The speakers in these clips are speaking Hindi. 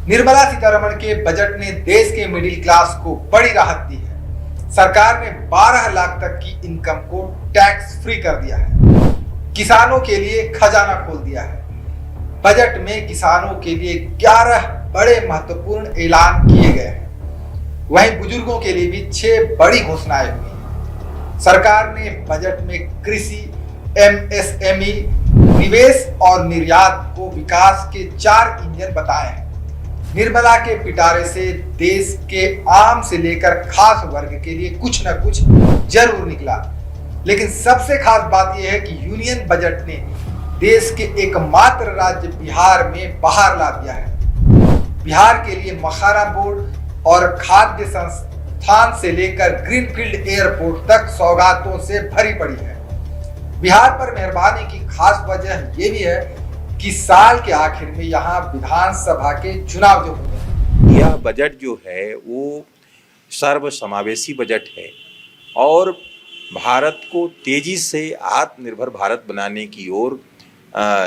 निर्मला सीतारमण के बजट ने देश के मिडिल क्लास को बड़ी राहत दी है। सरकार ने 12 लाख तक की इनकम को टैक्स फ्री कर दिया है। किसानों के लिए खजाना खोल दिया है। बजट में किसानों के लिए 11 बड़े महत्वपूर्ण ऐलान किए गए हैं। वहीं बुजुर्गों के लिए भी 6 बड़ी घोषणाएं हुई हैं। सरकार ने बजट में कृषि, एमएसएमई, निवेश और निर्यात को विकास के 4 इंजन बताए हैं। निर्मला के पिटारे से देश के आम से लेकर खास वर्ग के लिए कुछ न कुछ जरूर निकला, लेकिन सबसे खास बात यह है कि यूनियन बजट ने देश के एकमात्र राज्य बिहार में बाहर ला दिया है। बिहार के लिए मखाना बोर्ड और खाद्य संस्थान से लेकर ग्रीनफील्ड एयरपोर्ट तक सौगातों से भरी पड़ी है। बिहार पर मेहरबानी की खास वजह यह भी है कि साल के आखिर में यहाँ विधानसभा के चुनाव जो होते हैं। यह बजट जो है वो सर्वसमावेशी बजट है और भारत को तेजी से आत्मनिर्भर भारत बनाने की ओर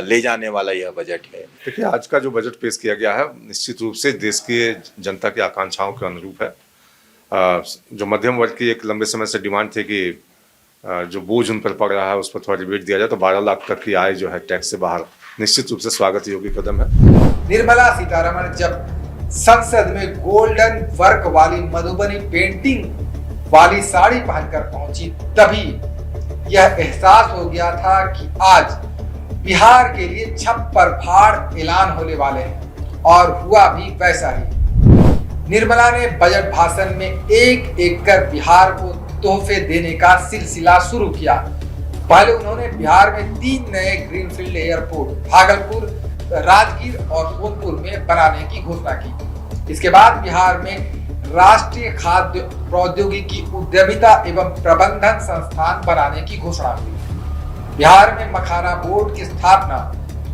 ले जाने वाला यह बजट है। देखिए, आज का जो बजट पेश किया गया है निश्चित रूप से देश के जनता की आकांक्षाओं के अनुरूप है। जो मध्यम वर्ग की एक लंबे समय से डिमांड थी कि जो बोझ उन पर पड़ रहा है उस पर थोड़ा रिबेट दिया जाए, तो 12 लाख तक की आय जो है टैक्स से बाहर, निश्चित रूप से स्वागत योग्य कदम है। निर्मला सीतारमण जब संसद में गोल्डन वर्क वाली मधुबनी पेंटिंग वाली साड़ी पहनकर पहुंची, तभी यह एहसास हो गया था कि आज बिहार के लिए छप्पर फाड़ ऐलान होने वाले हैं, और हुआ भी वैसा ही। निर्मला ने बजट भाषण में एक एक कर बिहार को तोहफे देने का सिलसिला शुरू किया। पहले उन्होंने बिहार में 3 नए ग्रीनफील्ड एयरपोर्ट भागलपुर, राजगीर और सोनपुर में बनाने की घोषणा की। इसके बाद बिहार में राष्ट्रीय खाद्य प्रौद्योगिकी उद्यमिता एवं प्रबंधन संस्थान बनाने की घोषणा हुई। बिहार में मखाना बोर्ड की स्थापना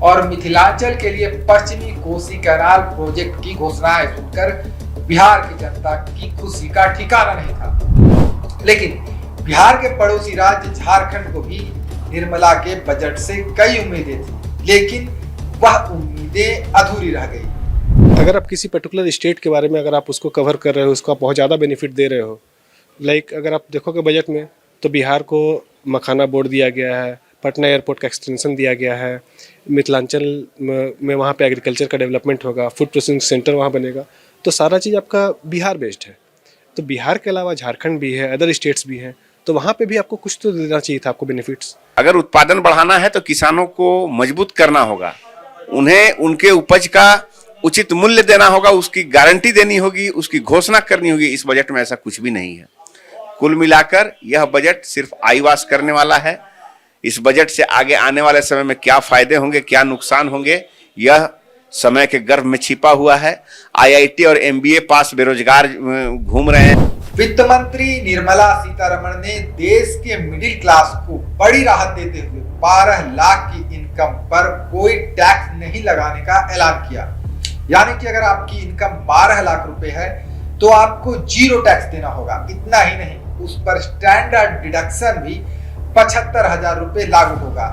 और मिथिलांचल के लिए पश्चिमी कोसी कैनाल प्रोजेक्ट की घोषणाएं सुनकर बिहार की जनता की खुशी का ठिकाना नहीं था। लेकिन बिहार के पड़ोसी राज्य झारखंड को भी निर्मला के बजट से कई उम्मीदें थी, लेकिन वह उम्मीदें अधूरी रह गई। अगर आप किसी पर्टिकुलर स्टेट के बारे में अगर आप उसको कवर कर रहे हो, उसको आप बहुत ज़्यादा बेनिफिट दे रहे हो, लाइक अगर आप देखोगे बजट में तो बिहार को मखाना बोर्ड दिया गया है, पटना एयरपोर्ट का एक्सटेंशन दिया गया है, मिथिलांचल में वहाँ पे एग्रीकल्चर का डेवलपमेंट होगा, फूड प्रोसेसिंग सेंटर वहाँ बनेगा, तो सारा चीज़ आपका बिहार बेस्ड है। तो बिहार के अलावा झारखंड भी है, अदर स्टेट्स भी हैं, तो वहाँ पे भी आपको कुछ तो देना चाहिए था आपको बेनिफिट्स। अगर उत्पादन बढ़ाना है तो किसानों को मजबूत करना होगा, उन्हें उनके उपज का उचित मूल्य देना होगा, उसकी गारंटी देनी होगी, उसकी घोषणा करनी होगी। इस बजट में ऐसा कुछ भी नहीं है। कुल मिलाकर यह बजट सिर्फ आईवास करने वाला है। इस बजट से आगे आने वाले समय में क्या फायदे होंगे, क्या नुकसान होंगे, यह समय के गर्भ में छिपा हुआ है। आईआईटी और एमबीए पास बेरोजगार घूम रहे हैं। वित्त मंत्री निर्मला सीतारमण ने देश के मिडिल क्लास को बड़ी राहत देते हुए 12 लाख की इनकम पर कोई टैक्स नहीं लगाने का ऐलान किया। यानी कि अगर आपकी इनकम 12 लाख रुपए है तो आपको 0 टैक्स देना होगा। इतना ही नहीं, उस पर स्टैंडर्ड डिडक्शन भी 75,000 रुपए लागू होगा,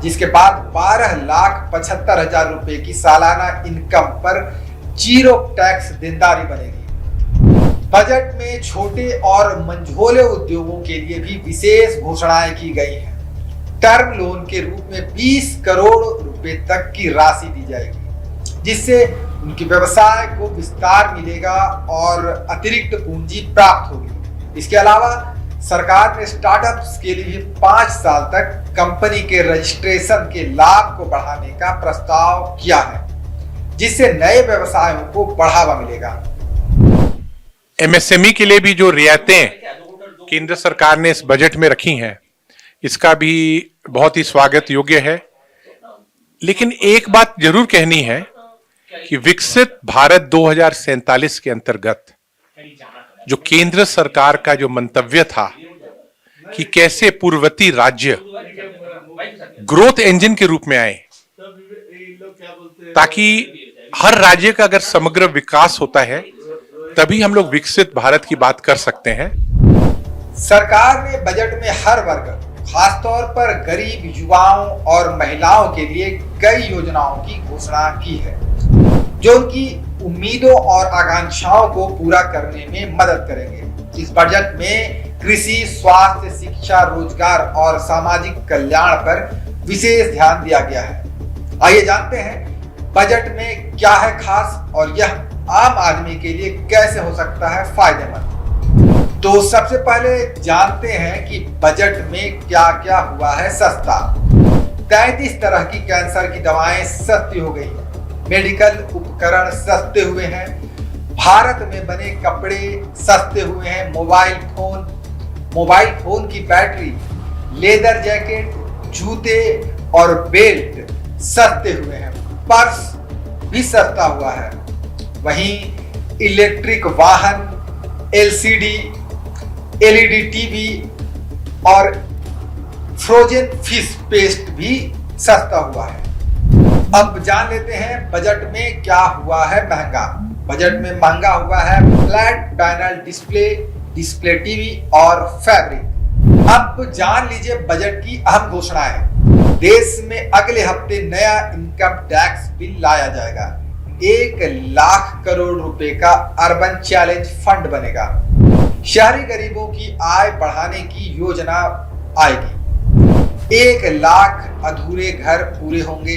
जिसके बाद 12,75,000 रुपए की सालाना इनकम पर 0 टैक्स देनदारी बनेगी। बजट में छोटे और मंझोले उद्योगों के लिए भी विशेष घोषणाएं की गई हैं। टर्म लोन के रूप में 20 करोड़ रुपए तक की राशि दी जाएगी, जिससे उनके व्यवसाय को विस्तार मिलेगा और अतिरिक्त पूंजी प्राप्त होगी। इसके अलावा सरकार ने स्टार्टअप्स के लिए 5 साल तक कंपनी के रजिस्ट्रेशन के लाभ को बढ़ाने का प्रस्ताव किया है, जिससे नए व्यवसायों को बढ़ावा मिलेगा। एमएसएमई के लिए भी जो रियायतें केंद्र सरकार ने इस बजट में रखी हैं, इसका भी बहुत ही स्वागत योग्य है। लेकिन एक बात जरूर कहनी है कि विकसित भारत 2047 के अंतर्गत जो केंद्र सरकार का जो मंतव्य था कि कैसे पूर्ववर्ती राज्य ग्रोथ इंजन के रूप में आए, ताकि हर राज्य का अगर समग्र विकास होता है तभी हम लोग विकसित भारत की बात कर सकते हैं। सरकार ने बजट में हर वर्ग, खासतौर पर गरीब युवाओं और महिलाओं के लिए कई योजनाओं की घोषणा की है, जो उनकी उम्मीदों और आकांक्षाओं को पूरा करने में मदद करेंगे। इस बजट में कृषि, स्वास्थ्य, शिक्षा, रोजगार और सामाजिक कल्याण पर विशेष ध्यान दिया गया है। आइए जानते हैं बजट में क्या है खास और यह आम आदमी के लिए कैसे हो सकता है फायदेमंद। तो सबसे पहले जानते हैं कि बजट में क्या क्या हुआ है सस्ता। 33 तरह की कैंसर की दवाएं सस्ती हो गई हैं। मेडिकल उपकरण सस्ते हुए हैं। भारत में बने कपड़े सस्ते हुए हैं। मोबाइल फोन की बैटरी, लेदर जैकेट, जूते और बेल्ट सस्ते हुए हैं। पर्स भी सस्ता हुआ है। वहीं इलेक्ट्रिक वाहन, एलसीडी, एलईडी टीवी और फ्रोजन फिश पेस्ट भी सस्ता हुआ है। अब जान लेते हैं बजट में क्या हुआ है महंगा। बजट में महंगा हुआ है फ्लैट पैनल डिस्प्ले टीवी और फैब्रिक। अब जान लीजिए बजट की अहम घोषणाएं। देश में अगले हफ्ते नया इनकम टैक्स बिल लाया जाएगा। 1 लाख करोड़ रुपए का अर्बन चैलेंज फंड बनेगा। शहरी गरीबों की आय बढ़ाने की योजना आएगी। 1 लाख अधूरे घर पूरे होंगे।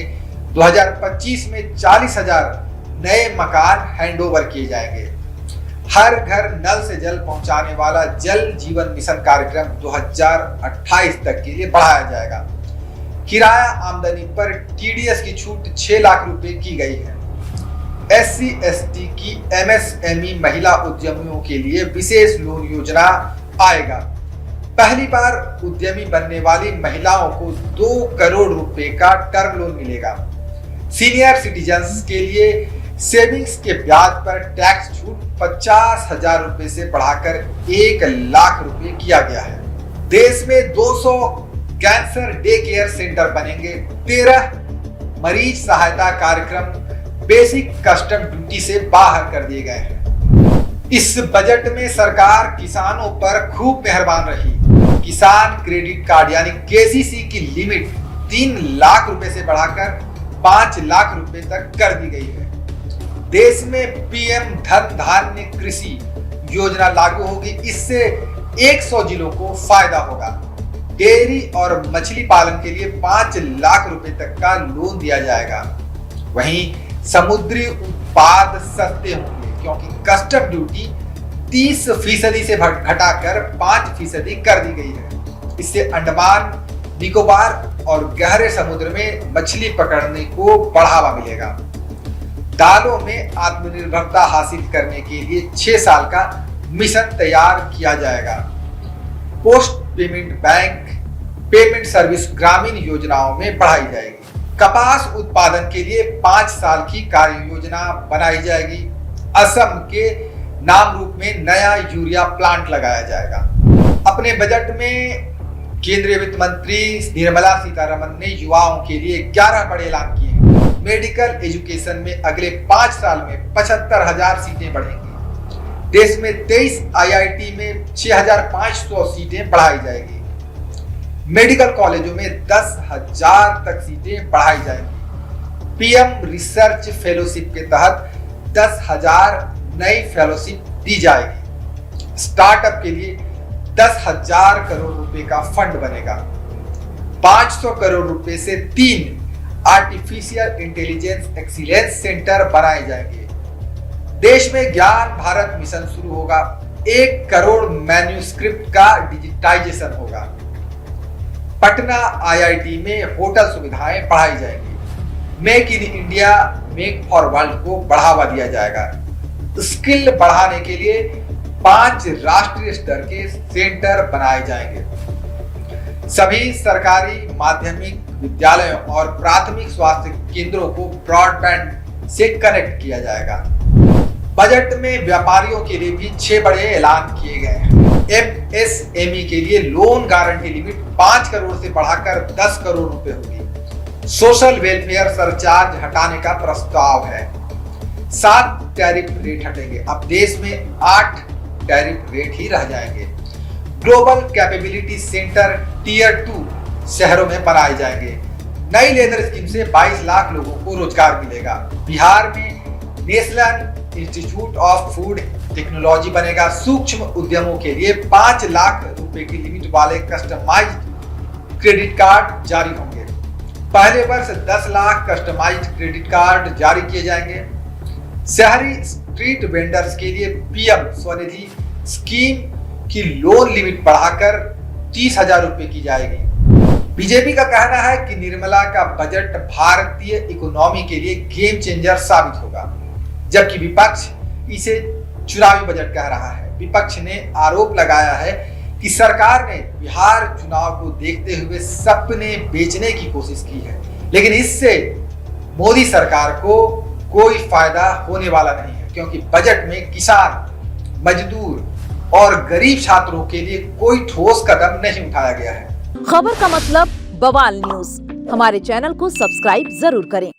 2025 में 40,000 नए मकान हैंडओवर किए जाएंगे। हर घर नल से जल पहुंचाने वाला जल जीवन मिशन कार्यक्रम 2028 तक के लिए बढ़ाया जाएगा। किराया आमदनी पर टीडीएस की छूट 6 लाख रुपए की गई है। SC/ST की MSME महिला उद्यमियों के लिए विशेष लोन योजना आएगा। पहली बार उद्यमी बनने वाली महिलाओं को 2 करोड़ रुपए का टर्म लोन मिलेगा। सीनियर सिटीजन्स के लिए सेविंग्स के ब्याज पर टैक्स छूट 50,000 रुपए से बढ़ाकर 1 लाख रुपए किया गया है। देश में 200 कैंसर डे केयर सेंटर बनेंगे। 13 मरीज सहायता कार्यक्रम बेसिक कस्टम ड्यूटी से बाहर कर दिए गए हैं। इस बजट में सरकार किसानों पर खूब मेहरबान रही। किसान क्रेडिट कार्ड यानी केसीसी की लिमिट 3 लाख रुपए से बढ़ाकर 5 लाख रुपए तक कर दी गई है। देश में पीएम धन धान्य कृषि योजना लागू होगी। इससे 100 जिलों को फायदा होगा। डेयरी और मछली पालन के लिए 5 लाख रुपए तक का लोन दिया जाएगा। वहीं समुद्री उत्पाद सस्ते होंगे क्योंकि कस्टम ड्यूटी 30% से घटाकर 5% कर दी गई है। इससे अंडमान निकोबार और गहरे समुद्र में मछली पकड़ने को बढ़ावा मिलेगा। दालों में आत्मनिर्भरता हासिल करने के लिए 6 साल का मिशन तैयार किया जाएगा। Post payment bank payment service ग्रामीण योजनाओं में बढ़ाई जाएगी। कपास उत्पादन के लिए 5 साल की कार्य योजना बनाई जाएगी। असम के नामरूप में नया यूरिया प्लांट लगाया जाएगा। अपने बजट में केंद्रीय वित्त मंत्री निर्मला सीतारमण ने युवाओं के लिए 11 बड़े ऐलान किए हैं। मेडिकल एजुकेशन में अगले 5 साल में 75,000 सीटें बढ़ेंगी। देश में 23 IIT में 6,500 सीटें बढ़ाई जाएगी। मेडिकल कॉलेजों में 10,000 तक सीटें बढ़ाई जाएंगी। पीएम रिसर्च फेलोशिप के तहत 10,000 नई फेलोशिप दी जाएगी। स्टार्टअप के लिए 10,000 करोड़ रुपए का फंड बनेगा। 500 करोड़ रुपए से 3 आर्टिफिशियल इंटेलिजेंस एक्सीलेंस सेंटर बनाए जाएंगे। देश में ज्ञान भारत मिशन शुरू होगा। 1 करोड़ मैन्यूस्क्रिप्ट का डिजिटाइजेशन होगा। पटना IIT में होटल सुविधाएं बढ़ाई जाएंगी। Make in India make for world को बढ़ावा दिया जाएगा। स्किल बढ़ाने के लिए 5 राष्ट्रीय स्तर के सेंटर बनाए जाएंगे। सभी सरकारी माध्यमिक विद्यालयों और प्राथमिक स्वास्थ्य केंद्रों को ब्रॉडबैंड से कनेक्ट किया जाएगा। बजट में व्यापारियों के लिए भी 6 बड़े ऐलान किए गए हैं। MSME के लिए लोन गारंटी लिमिट 5 करोड़ से बढ़ाकर 10 करोड़ रुपए होगी। सोशल वेलफेयर सरचार्ज हटाने का प्रस्ताव है। 7 टैरिफ रेट हटेंगे। अब देश में 8 टैरिफ रेट ही रह जाएंगे। ग्लोबल कैपेबिलिटी सेंटर टियर 2 शहरों में बनाए जाएंगे। नई लेबर स्कीम से 22 लाख लोगों को रोजगार मिलेगा। बिहार में national institute of food technology बनेगा। सूक्ष्म उद्यमों के लिए 5 लाख रुपए की लिमिट वाले कस्टमाइज्ड क्रेडिट कार्ड जारी होंगे। पहले वर्ष 10 लाख कस्टमाइज्ड क्रेडिट कार्ड जारी किए जाएंगे। शहरी स्ट्रीट वेंडर्स के लिए पीएम स्वनिधि स्कीम की लोन लिमिट बढ़ाकर 30,000 रुपए की जाएगी। बीजेपी का कहना है कि निर्मला का बजट भारतीय इकोनॉमी के लिए गेम चेंजर साबित होगा, जबकि विपक्ष इसे चुनावी बजट कह रहा है। विपक्ष ने आरोप लगाया है कि सरकार ने बिहार चुनाव को देखते हुए सपने बेचने की कोशिश की है, लेकिन इससे मोदी सरकार को कोई फायदा होने वाला नहीं है, क्योंकि बजट में किसान, मजदूर और गरीब छात्रों के लिए कोई ठोस कदम नहीं उठाया गया है। खबर का मतलब बवाल न्यूज। हमारे चैनल को सब्सक्राइब जरूर करें।